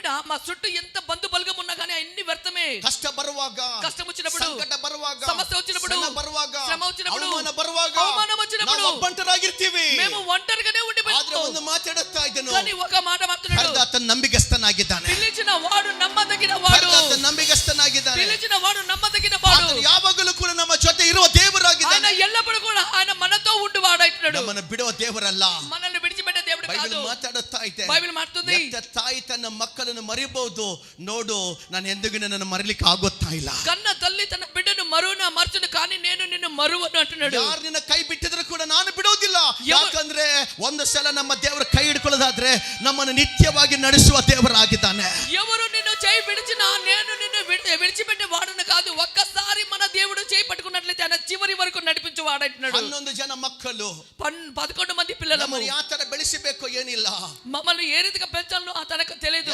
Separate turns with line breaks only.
ఆవిడ మా చుట్టూ ఎంత బంధు బలగం ఉన్నా కానీ అన్ని వ్యర్థమే.
కష్ట బరుವಾಗ,
కష్టం వచ్చినప్పుడు,
సంకಟ బరుವಾಗ,
సమస్య వచ్చినప్పుడు,
బరుವಾಗ,
శ్రమ వచ్చినప్పుడు,
అవమానం వచ్చినప్పుడు ನಾವು ಒಬ್ಬಂಟರಾಗಿರ್ತೀವಿ.
మేము ఒంటరిగానే ఉండిపోతాం.
ಆದ್ರೆ ಒಂದು ಮಾತಾಡುತ್ತಾ ಇದ್ದನು,
కానీ ఒక మాట మాట్లాడాడు.
ಆತನು ನಂಬಿಗಸ್ತನಾಗಿದ್ದಾನೆ.
పిలిచిన వాడు నమ్మదగిన వాడు.
ಆತನು ನಂಬಿಗಸ್ತನಾಗಿದ್ದಾನೆ.
పిలిచిన వాడు నమ్మదగిన వాడు.
ಆತನು ಯಾವಾಗಲೂ ಕೂಡ ನಮ್ಮ ಜೊತೆ ಇರುವ ದೇವರಾಗಿದ್ದಾನೆ.
ఆయన ఎల్లప్పుడూ కూడా ఆయన మనతో ఉండువాడంటున్నాడు.
ನಮ್ಮನ್ನು ಬಿಡುವ ದೇವರಲ್ಲ,
మనల్ని విడిచిపెట్టే దేవుడు కాదు.
ಬೈಬಲ್ ಮಾತಾಡುತ್ತಾ ಇದೆ.
బైబిల్ మాట్లాడుతుంది,
ತಾಯಿ ತನ್ನ ಮಕ್ಕಳನ್ನು ಮರಿಬಹುದು, ನೋಡು ನಾನು ಎಂದಿಗೂ ನನ್ನನ್ನು ಮರಿಲಿಕ್ಕೆ ಆಗುತ್ತಾ ಇಲ್ಲ.
కన్న తల్లి తన బిడ్డను మరుచును కానీ నేను నిన్ను మరువను అంటున్నాడు.
ಯಾರು ನಿನ್ನ ಕೈ ಬಿಟ್ಟಿದ್ರು ಕೂಡ ನಾನು ಬಿಡೋದಿಲ್ಲ. ಯಾಕಂದ್ರೆ ಒಂದು ಸಲ ನಮ್ಮ ದೇವರ ಕೈ ಹಿಡ್ಕೊಳ್ಳೋದಾದ್ರೆ ನಮ್ಮನ್ನು ನಿತ್ಯವಾಗಿ ನಡೆಸುವ ದೇವರಾಗಿದ್ದಾನೆ.
ఎవరు నిన్ను చేయి విడిచినా నేను నిన్ను విడిచిపెట్టే వాడను కాదు. ఒక్కసారి మన దేవుడు చేయి పట్టుకున్నట్లయితే ఆయన చివరి వరకు నడిపించు వాడంటున్నాడు.
11 జನ మಕ್ಕಳು,
11 మంది పిల్లలు.
ನಮ್ಮನ್ನು ಯಾವ ತರ ಬೆಳೆಸಬೇಕು ಏನಿಲ್ಲ,
మమ్మల్ని ఏ రీతిగా పెంచాలో తనకు తెలియదు.